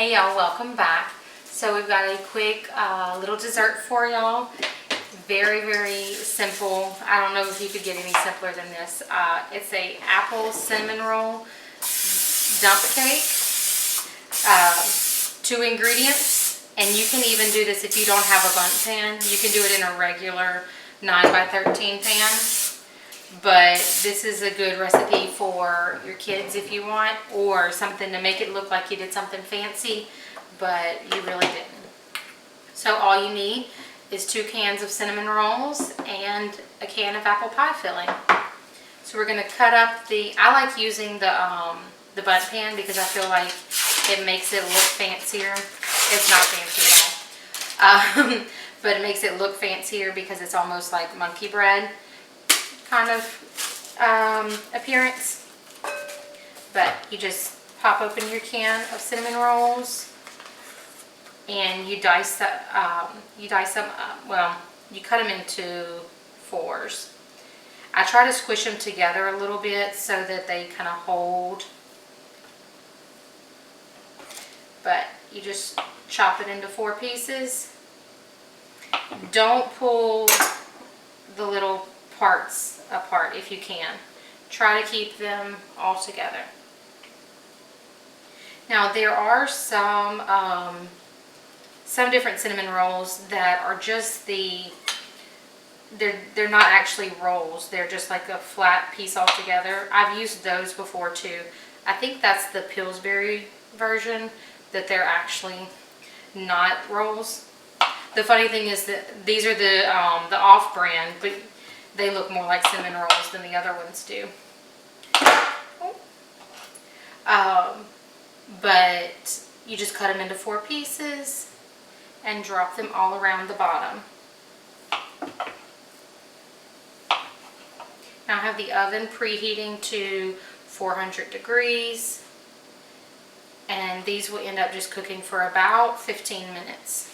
Hey y'all, welcome back. So we've got a quick little dessert for y'all. Very, very simple. I don't know if you could get any simpler than this. It's a apple cinnamon roll dump cake. 2 ingredients, and you can even do this if you don't have a bundt pan. You can do it in a regular 9x13 pan. But this is a good recipe for your kids if you want, or something to make it look like you did something fancy, but you really didn't. So all you need is 2 cans of cinnamon rolls and a can of apple pie filling. So we're going to cut up I like using the bundt pan because I feel like it makes it look fancier. It's not fancy at all. But it makes it look fancier because it's almost like monkey bread kind of appearance. But you just pop open your can of cinnamon rolls and you dice them up. Well, you cut them into 4s. I try to squish them together a little bit so that they kind of hold. But you just chop it into 4 pieces. Don't pull the little parts apart if you can. Try to keep them all together. Now there are some different cinnamon rolls that are just they're not actually rolls. They're just like a flat piece all together. I've used those before too. I think that's the Pillsbury version, that they're actually not rolls. The funny thing is that these are the off-brand, but they look more like cinnamon rolls than the other ones do. But you just cut them into 4 pieces and drop them all around the bottom. Now I have the oven preheating to 400 degrees, and these will end up just cooking for about 15 minutes.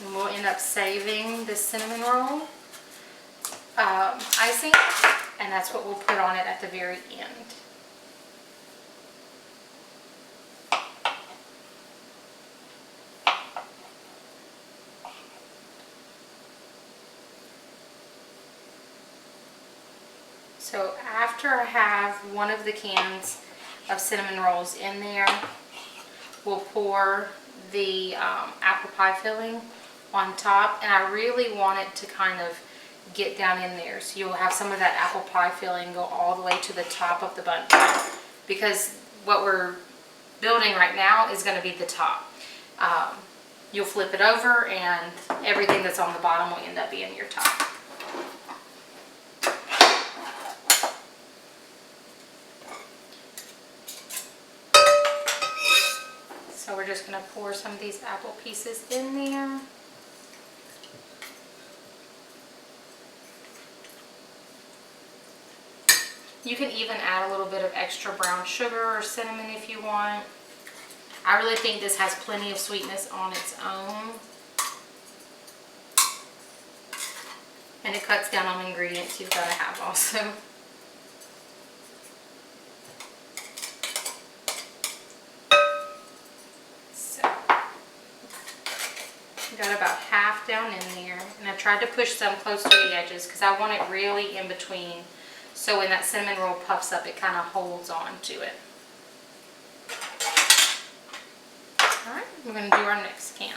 And we'll end up saving the cinnamon roll icing, and that's what we'll put on it at the very end. So after I have one of the cans of cinnamon rolls in there, we'll pour the apple pie filling on top, and I really want it to kind of get down in there, so you'll have some of that apple pie filling go all the way to the top of the bundt pan, because what we're building right now is going to be the top. You'll flip it over and everything that's on the bottom will end up being your top. So we're just going to pour some of these apple pieces in there. You can even add a little bit of extra brown sugar or cinnamon if you want. I really think this has plenty of sweetness on its own. And it cuts down on ingredients you've got to have also. Got about half down in there, and I tried to push some close to the edges because I want it really in between, so when that cinnamon roll puffs up it kind of holds on to it. Alright, we're going to do our next can.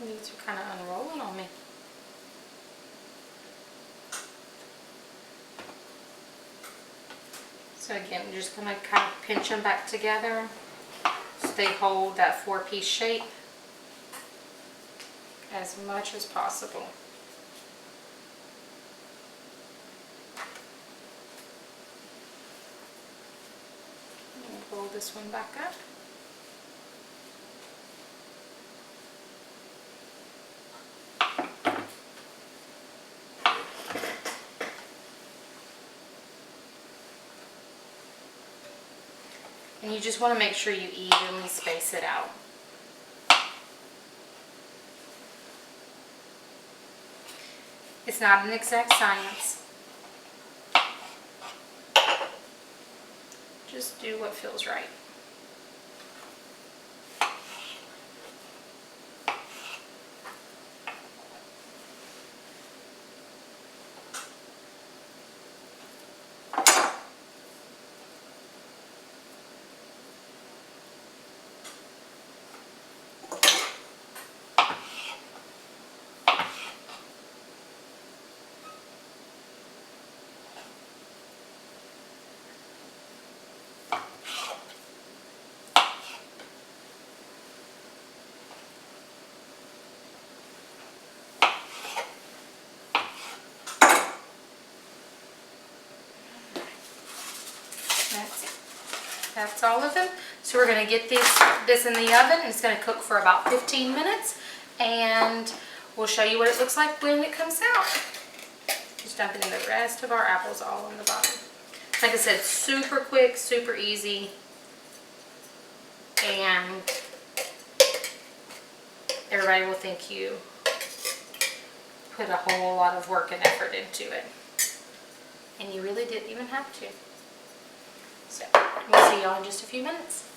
These are kind of unrolling on me. So again, I'm just going to kind of pinch them back together so they hold that 4-piece shape as much as possible. pull this one back up. And you just want to make sure you evenly space it out. It's not an exact science. Just do what feels right. That's it. That's all of them. So we're going to get this in the oven. It's going to cook for about 15 minutes, and we'll show you what it looks like when it comes out. Just dumping in the rest of our apples all on the bottom. Like I said, super quick, super easy, and everybody will think you put a whole lot of work and effort into it. And you really didn't even have to. So, we'll see y'all in just a few minutes.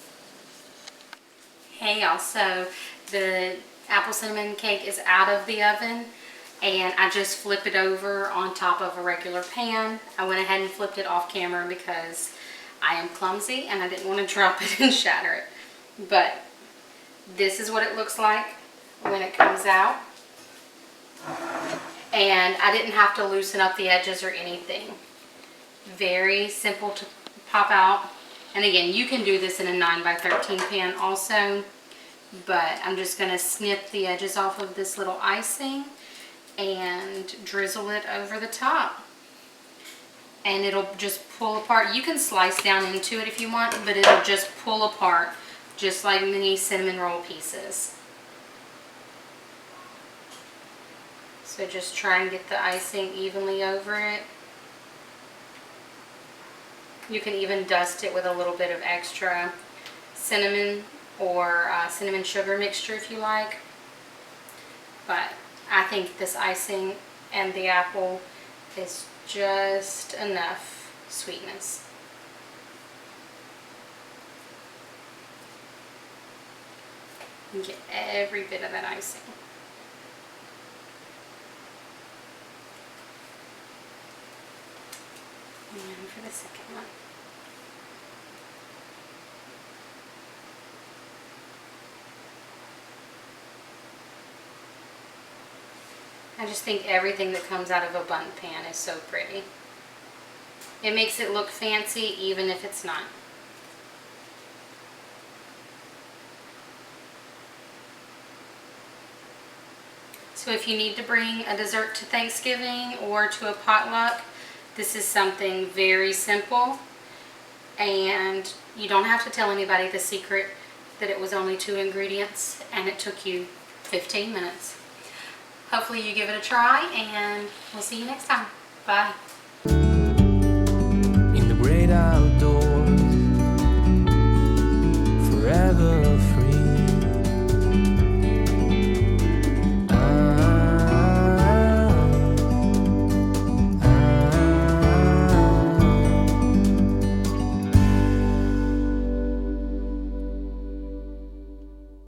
Hey y'all, so the apple cinnamon cake is out of the oven, and I just flip it over on top of a regular pan. I went ahead and flipped it off camera because I am clumsy and I didn't want to drop it and shatter it. But this is what it looks like when it comes out. And I didn't have to loosen up the edges or anything. Very simple to pop out. And again, you can do this in a 9x13 pan also, but I'm just going to snip the edges off of this little icing and drizzle it over the top. And it'll just pull apart. You can slice down into it if you want, but it'll just pull apart just like mini cinnamon roll pieces. So just try and get the icing evenly over it. You can even dust it with a little bit of extra cinnamon or cinnamon sugar mixture if you like. But I think this icing and the apple is just enough sweetness. You can get every bit of that icing. And for the second one. I just think everything that comes out of a bundt pan is so pretty. It makes it look fancy even if it's not. So if you need to bring a dessert to Thanksgiving or to a potluck, this is something very simple, and you don't have to tell anybody the secret that it was only 2 ingredients and it took you 15 minutes. Hopefully you give it a try, and we'll see you next time. Bye.